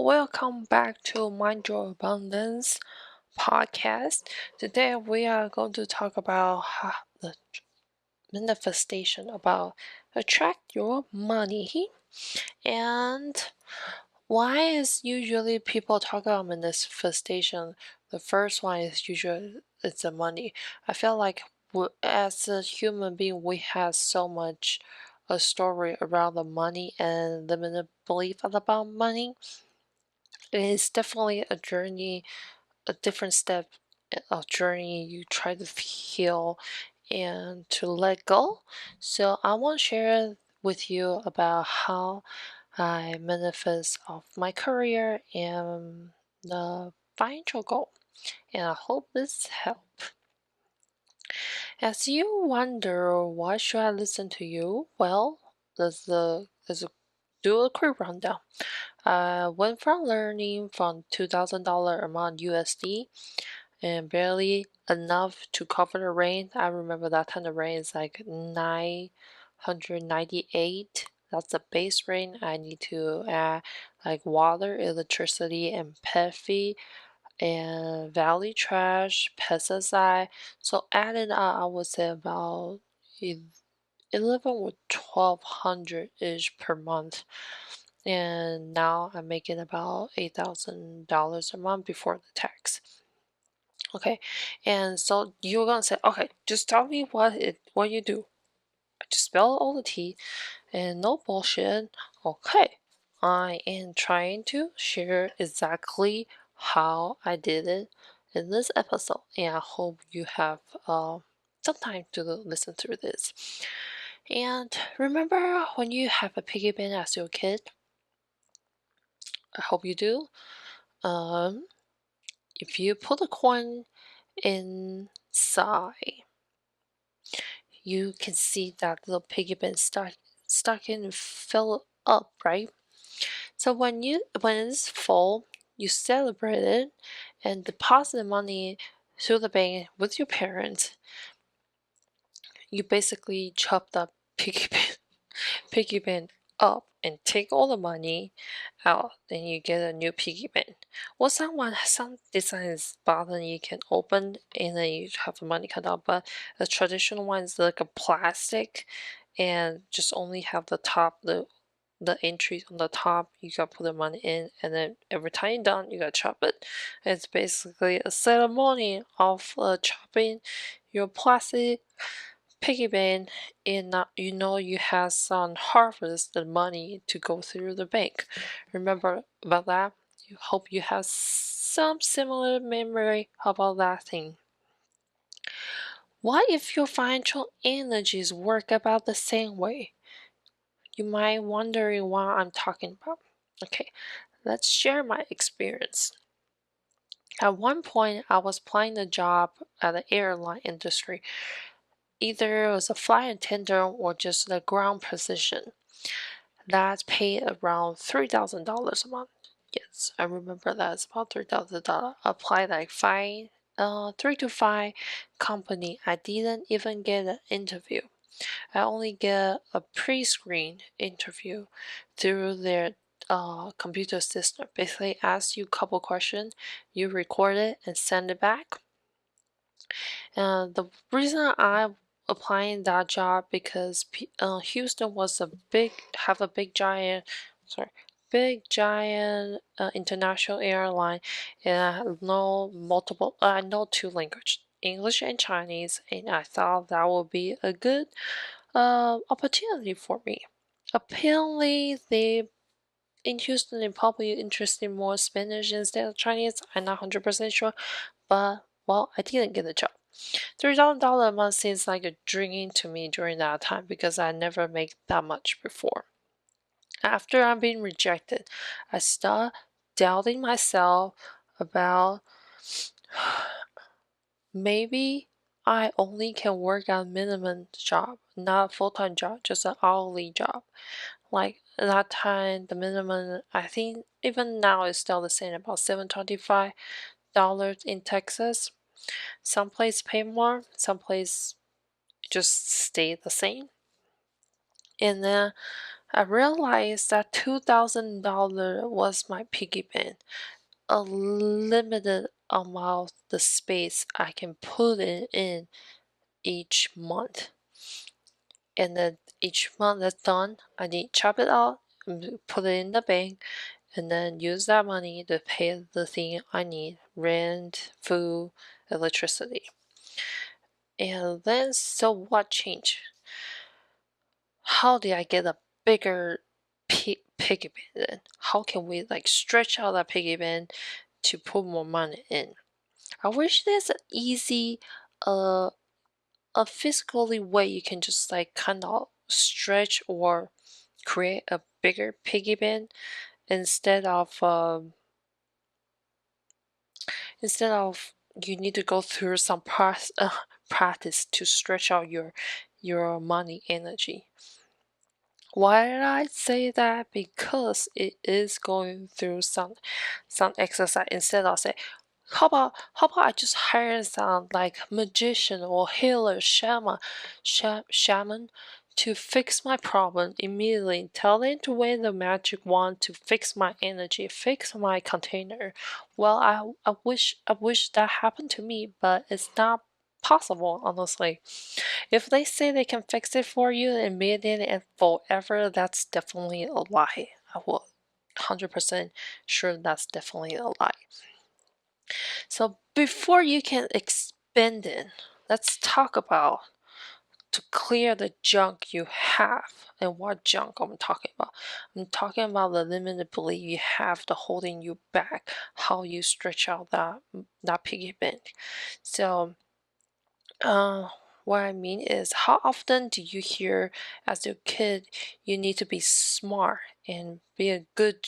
welcome back to Mind Your Abundance podcast. Today we are going to talk about the manifestation about attract your money and why is usually people talk about manifestation. The first one is usually it's the money. I feel like as a human being we have so much a story around the money and limited belief about money. It's definitely a journey, a different step of journey you try to heal and to let go. So I want to share with you about how I manifest of my career and the financial goal. And I hope this help. As you wonder why should I listen to you? Well, let's do a quick rundown. I went from learning from $2,000 a month USD and barely enough to cover the rent. I remember that time the rent is like 998. That's the base rent. I need to add like water, electricity, and pet fee, and valley trash, pesticide. So added up, I would say about 11 or 1200 ish per month. And now I'm making about $8,000 a month before the tax. Okay, and so you're gonna say, okay, just tell me what you do. I just spell all the T and no bullshit. Okay, I am trying to share exactly how I did it in this episode, and I hope you have some time to listen through this. And remember when you have a piggy bank as your kid? I hope you do. If you put a coin inside, you can see that little piggy bank starting to fill up, right? So when it's full, you celebrate it and deposit the money to the bank with your parents. You basically chop the piggy bank up and take all the money out, then you get a new piggy bank. Well, some designs button you can open and then you have the money cut out, but the traditional one is like a plastic and just only have the top, the entries on the top. You gotta put the money in, and then every time you're done, you gotta chop it. It's basically a ceremony of chopping your plastic piggy bank, and you know you have some harvest the money to go through the bank. Remember about that? You hope you have some similar memory about that thing. What if your financial energies work about the same way? You might wondering what I'm talking about. Okay, let's share my experience. At one point, I was applying a job at the airline industry. Either it was a flight attendant or just a ground position. That paid around $3,000 a month. Yes, I remember that it's about $3,000. Applied like 3 to 5 company. I didn't even get an interview. I only get a pre-screen interview through their computer system. Basically, ask you a couple questions, you record it and send it back. And the reason I applying that job because Houston was have a big giant, international airline, and I know two languages, English and Chinese, and I thought that would be a good opportunity for me. Apparently, they in Houston they probably interested in more Spanish instead of Chinese. I'm not 100% sure, but well, I didn't get the job. $3,000 a month seems like a dream to me during that time because I never made that much before. After I'm being rejected, I start doubting myself about maybe I only can work at a minimum job, not a full-time job, just an hourly job. Like at that time, the minimum I think even now is still the same, about $725 in Texas. Some place pay more, some place just stay the same. And then I realized that $2,000 was my piggy bank, a limited amount the space I can put it in each month. And then each month that's done, I need to chop it out and put it in the bank and then use that money to pay the thing I need, rent, food, electricity. And then, so what changed? How did I get a bigger piggy bank then? How can we like stretch out that piggy bank to put more money in? I wish there's an easy, uh, a physically way you can just like kind of stretch or create a bigger piggy bank instead of you need to go through some practice to stretch out your money energy. Why did I say that? Because it is going through some exercise. Instead of say, how about I just hire some like magician or healer shaman to fix my problem immediately. Tell them to wave the magic wand to fix my energy, fix my container. Well, I wish that happened to me, but it's not possible, honestly. If they say they can fix it for you immediately and forever, that's definitely a lie. I will 100% sure that's definitely a lie. So before you can expand it, let's talk about to clear the junk you have. And what junk I'm talking about? I'm talking about the limited belief you have the holding you back, how you stretch out that piggy bank. So uh, what I mean is, how often do you hear as a kid you need to be smart and be a good,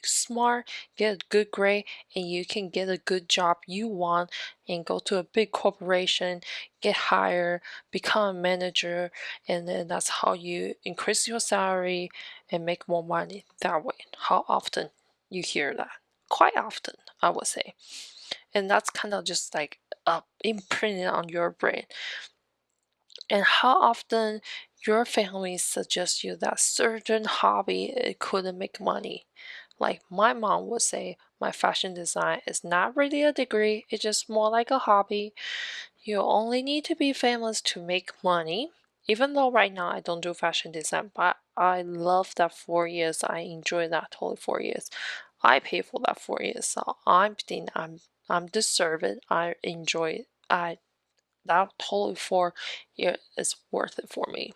smart, get a good grade, and you can get a good job you want and go to a big corporation, get hired, become a manager, and then that's how you increase your salary and make more money that way. How often you hear that? Quite often, I would say. And that's kind of just like imprinted on your brain. And how often your family suggests you that certain hobby it couldn't make money. Like my mom would say, my fashion design is not really a degree, it's just more like a hobby. You only need to be famous to make money. Even though right now I don't do fashion design, but I love that 4 years. I enjoy that totally 4 years. I pay for that 4 years, so I'm thinking I'm deserve it. I enjoy it. I that totally 4 years is worth it for me.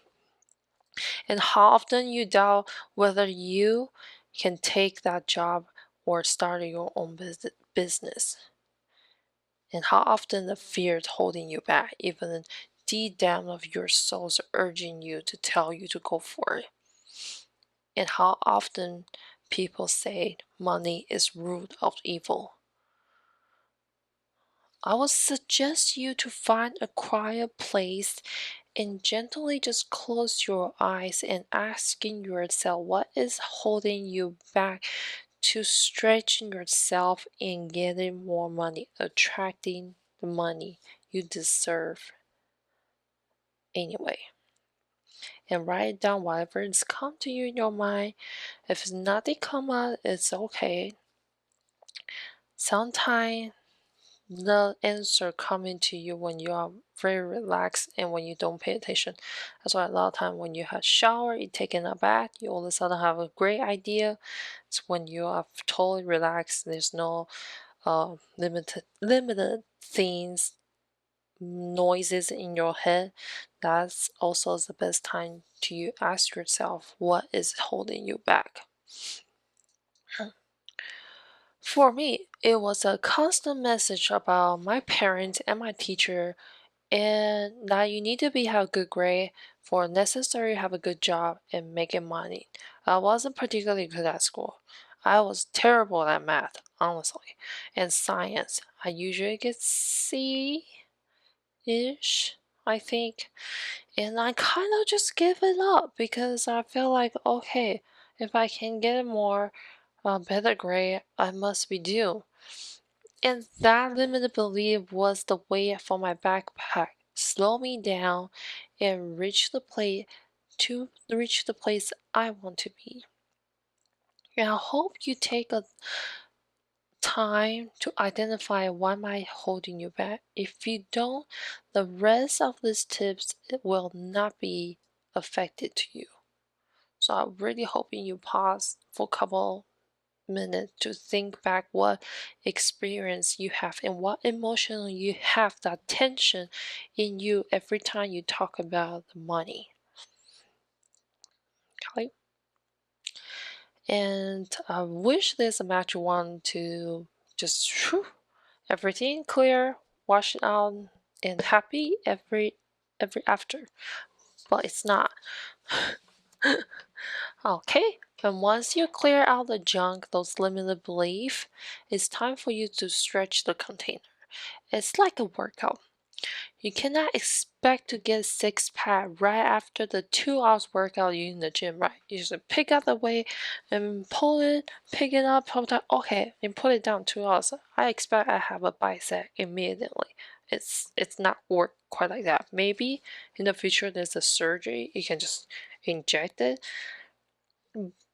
And how often you doubt whether you can take that job or start your own business. And how often the fear is holding you back, even deep down of your soul's urging you to tell you to go for it. And how often people say money is root of evil. I would suggest you to find a quiet place and gently just close your eyes and asking yourself what is holding you back to stretching yourself and getting more money, attracting the money you deserve anyway. And write down whatever is come to you in your mind. If nothing come up, it's okay. Sometimes the answer coming to you when you are very relaxed and when you don't pay attention. That's why a lot of time when you have shower, you taking a bath, you all of a sudden have a great idea. It's when you are totally relaxed. There's no limited things, noises in your head. That's also the best time to you ask yourself what is holding you back. For me, it was a constant message about my parents and my teacher and that you need to have a good grade for necessary have a good job and making money. I wasn't particularly good at school. I was terrible at math, honestly, and science. I usually get C ish, I think, and I kind of just give it up because I feel like okay, if I can get a more better grade, I must be due. And that limited belief was the weight for my backpack. Slow me down and reach the place to reach the place I want to be. And I hope you take a time to identify what might holding you back. If you don't, the rest of these tips will not be affected to you. So I'm really hoping you pause for a couple minutes to think back what experience you have and what emotion you have, that tension in you every time you talk about the money. Okay. And I wish there's a magic one to just everything clear, wash it out, and happy every after. But it's not. Okay. And once you clear out the junk, those limited beliefs, it's time for you to stretch the container. It's like a workout. You cannot expect to get a six pack right after the 2 hours workout you in the gym, right? You just pick up the weight and pull it, pick it up, pull it down. Okay, and put it down 2 hours. I expect I have a bicep immediately. It's not work quite like that. Maybe in the future there's a surgery, you can just inject it.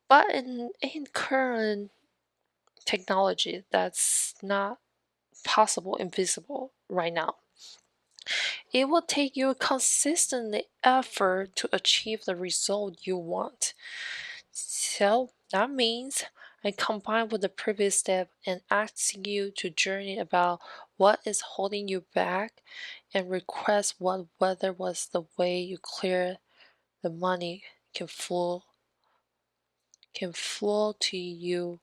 But in current technology, that's not possible and visible right now. It will take you consistent effort to achieve the result you want. So that means I combine with the previous step and asking you to journey about what is holding you back and request what whether was the way you clear the money can flow to you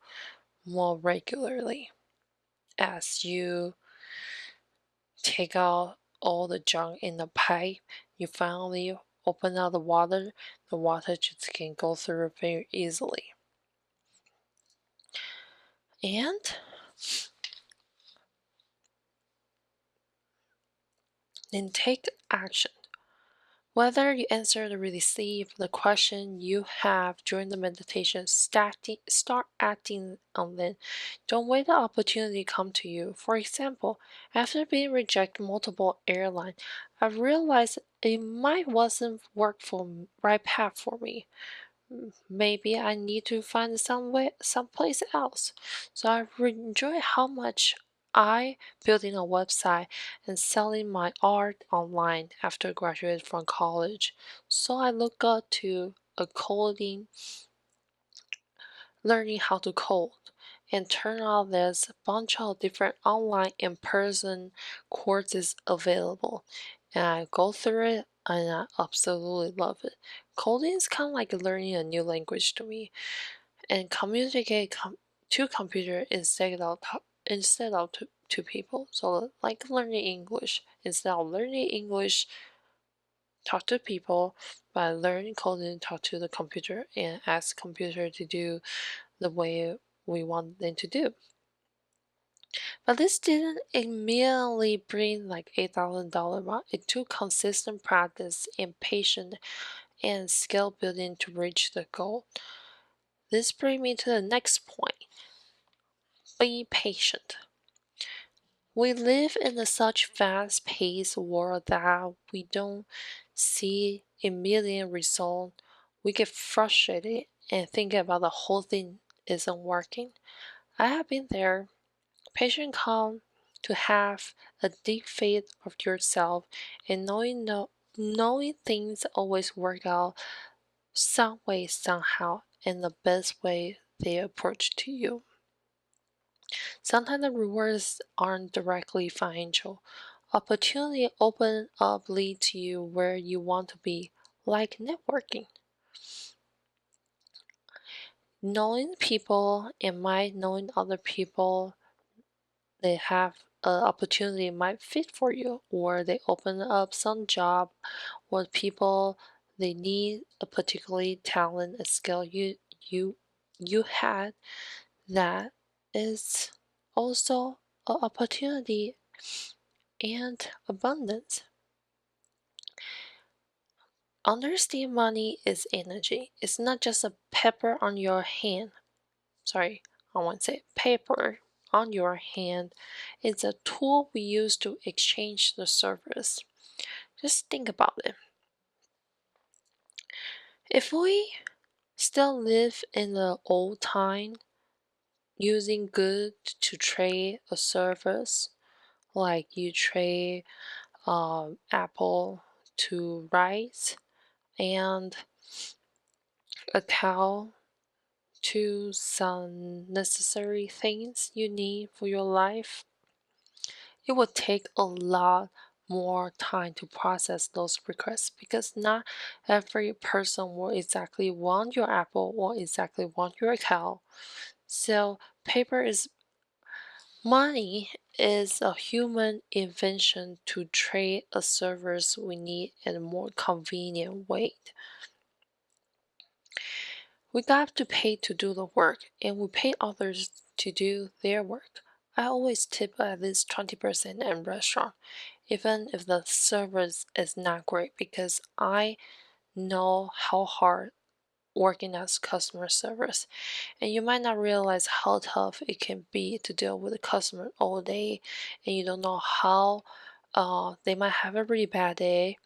more regularly as you take out all the junk in the pipe. You finally open out the water just can go through very easily. And then take action. Whether you answer or receive the question you have during the meditation, start acting on them. Don't wait the opportunity to come to you. For example, after being rejected multiple airlines, I realized it might wasn't work for right path for me. Maybe I need to find someplace else. So I enjoy how much I building a website and selling my art online after graduating from college. So I look up to a coding, learning how to code. And turn out there's a bunch of different online in-person courses available. And I go through it and I absolutely love it. Coding is kind of like learning a new language to me and communicate to computer instead of to people. So like learning English, instead of learning English, talk to people. By learning coding, talk to the computer and ask computer to do the way we want them to do. But this didn't immediately bring like $8,000 amount. It took consistent practice and patience and skill building to reach the goal. This brings me to the next point. Be patient. We live in a such fast-paced world that we don't see immediate result. We get frustrated and think about the whole thing isn't working. I have been there. Patience comes to have a deep faith of yourself and knowing things always work out some way somehow in the best way they approach to you. Sometimes the rewards aren't directly financial. Opportunity open up lead to you where you want to be, like networking. Knowing people and might knowing other people they have an opportunity might fit for you, or they open up some job or people they need a particularly talent, a skill you had that is also an opportunity and abundance. Understand money is energy. It's not just a pepper on your hand. Sorry, I want to say paper on your hand. It's a tool we use to exchange the service. Just think about it. If we still live in the old time, using good to trade a service, like you trade apple to rice and a cow to some necessary things you need for your life, it will take a lot more time to process those requests because not every person will exactly want your apple or exactly want your cow. So paper is money is a human invention to trade a service we need in a more convenient way. We got to pay to do the work, and we pay others to do their work. I always tip at least 20% in restaurant, even if the service is not great, because I know how hard working as customer service, and you might not realize how tough it can be to deal with a customer all day, and you don't know how they might have a really bad day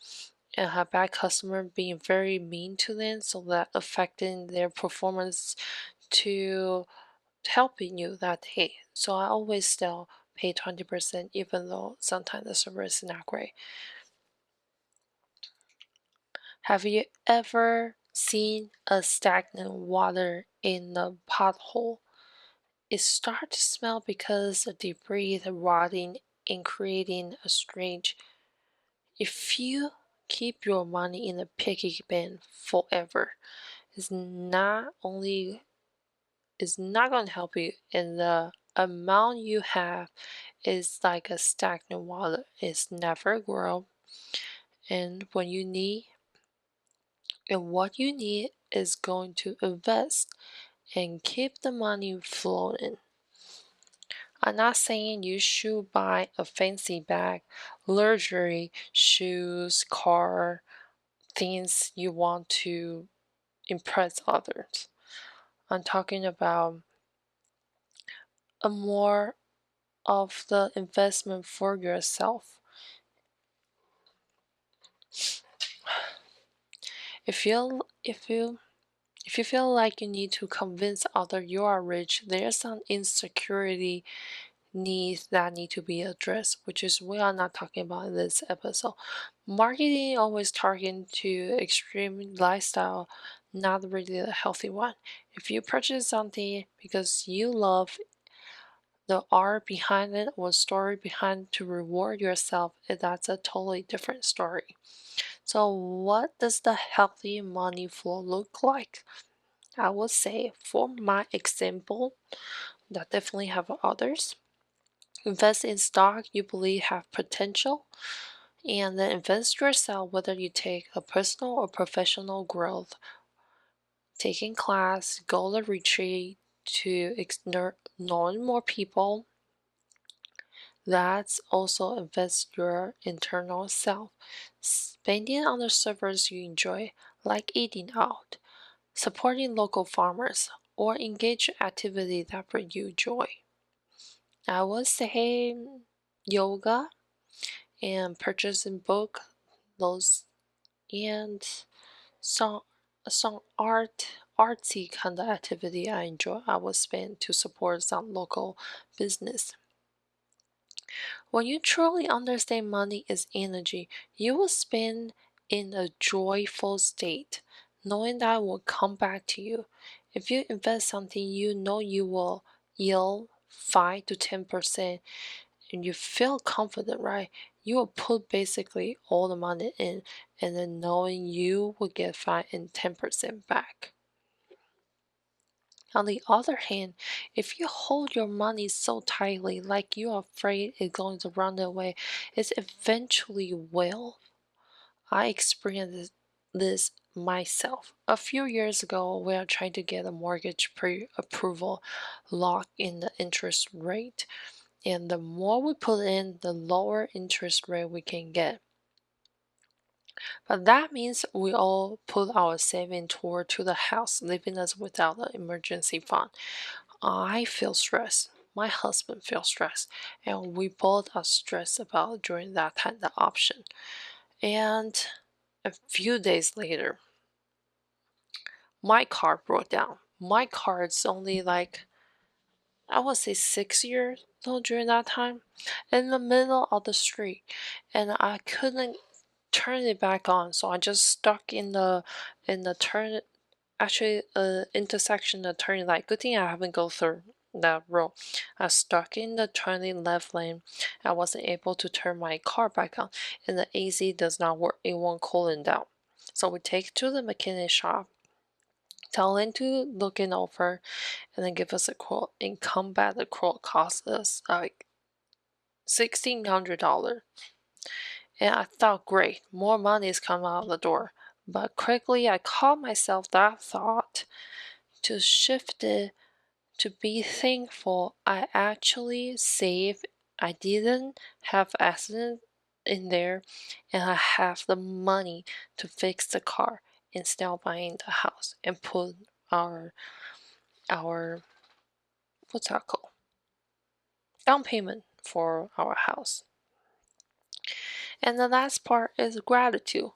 and have bad customer being very mean to them, so that affecting their performance to helping you that day. So I always still pay 20% even though sometimes the service is not great. Have you ever seen a stagnant water in a pothole? It starts to smell because the debris is rotting and creating a strange. If you keep your money in a piggy bank forever, it's not only it's not going to help you, and the amount you have is like a stagnant water. It's never grow, and what you need is going to invest and keep the money flowing. I'm not saying you should buy a fancy bag, luxury, shoes, car, things you want to impress others. I'm talking about a more of the investment for yourself. If you if you if you feel like you need to convince others you are rich, there's some insecurity needs that need to be addressed, which is we are not talking about in this episode. Marketing always targeting to extreme lifestyle, not really a healthy one. If you purchase something because you love the art behind it or story behind to reward yourself, that's a totally different story. So what does the healthy money flow look like? I would say for my example, that definitely have others. Invest in stock you believe have potential, and then invest yourself whether you take a personal or professional growth, taking class, go to retreat to knowing more people. That's also invest your internal self. Spending on the service you enjoy, like eating out, supporting local farmers, or engage in activity that bring you joy. I would say yoga and purchasing book, those and some artsy kind of activity I enjoy. I would spend to support some local business. When you truly understand money is energy, you will spend in a joyful state, knowing that it will come back to you. If you invest something you know you will yield 5 to 10% and you feel confident, right? You will put basically all the money in and then knowing you will get 5 and 10% back. On the other hand, if you hold your money so tightly, like you are afraid it's going to run away, it eventually will. I experienced this myself. A few years ago, we are trying to get a mortgage pre-approval lock in the interest rate. And the more we put in, the lower interest rate we can get. But that means we all put our saving toward to the house, leaving us without an emergency fund. I feel stressed. My husband feels stressed, and we both are stressed about during that time the option. And a few days later, my car broke down. My car is only like, I would say 6 years old during that time, in the middle of the street, and I couldn't turn it back on, so I just stuck in the turn, actually intersection the turning light. Good thing I haven't go through that road. I stuck in the turning left lane. I wasn't able to turn my car back on, and the AC does not work. It won't cooling down. So we take to the mechanic shop, tell him to look it over, and then give us a quote. And come back, the quote cost us like $1,600. And I thought, great, more money is coming out of the door. But quickly I caught myself that thought to shift it to be thankful I actually saved. I didn't have accident in there, and I have the money to fix the car instead of buying the house and put our what's that called, down payment for our house. And the last part is gratitude.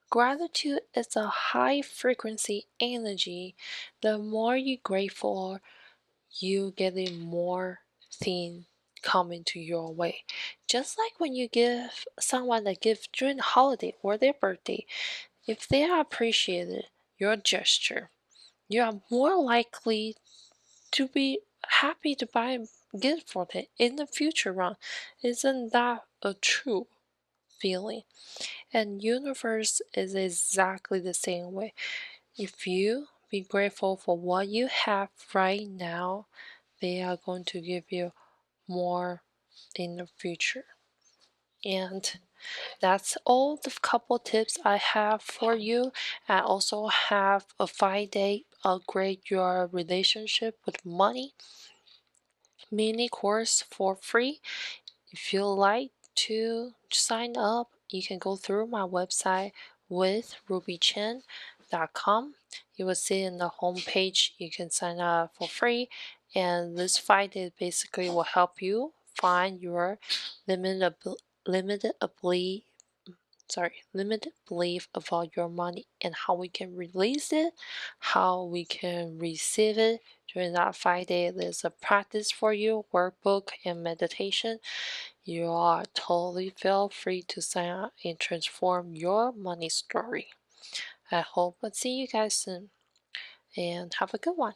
Gratitude is a high frequency energy. The more you're grateful, you getting more things coming to your way. Just like when you give someone a gift during the holiday or their birthday, if they appreciated your gesture, you are more likely to be happy to buy a gift for them in the future run. Isn't that a true feeling? And universe is exactly the same way. If you be grateful for what you have right now, they are going to give you more in the future. And that's all the couple tips I have for you. I also have a 5-day upgrade your relationship with money mini course for free. If you like to sign up, you can go through my website with rubychen.com. You will see in the home page you can sign up for free, and this 5 days basically will help you find your limited limited ability limited belief about your money and how we can release it, how we can receive it. During that 5 day, there's a practice for you, workbook and meditation. You are totally feel free to sign up and transform your money story. I hope I'll see you guys soon and have a good one.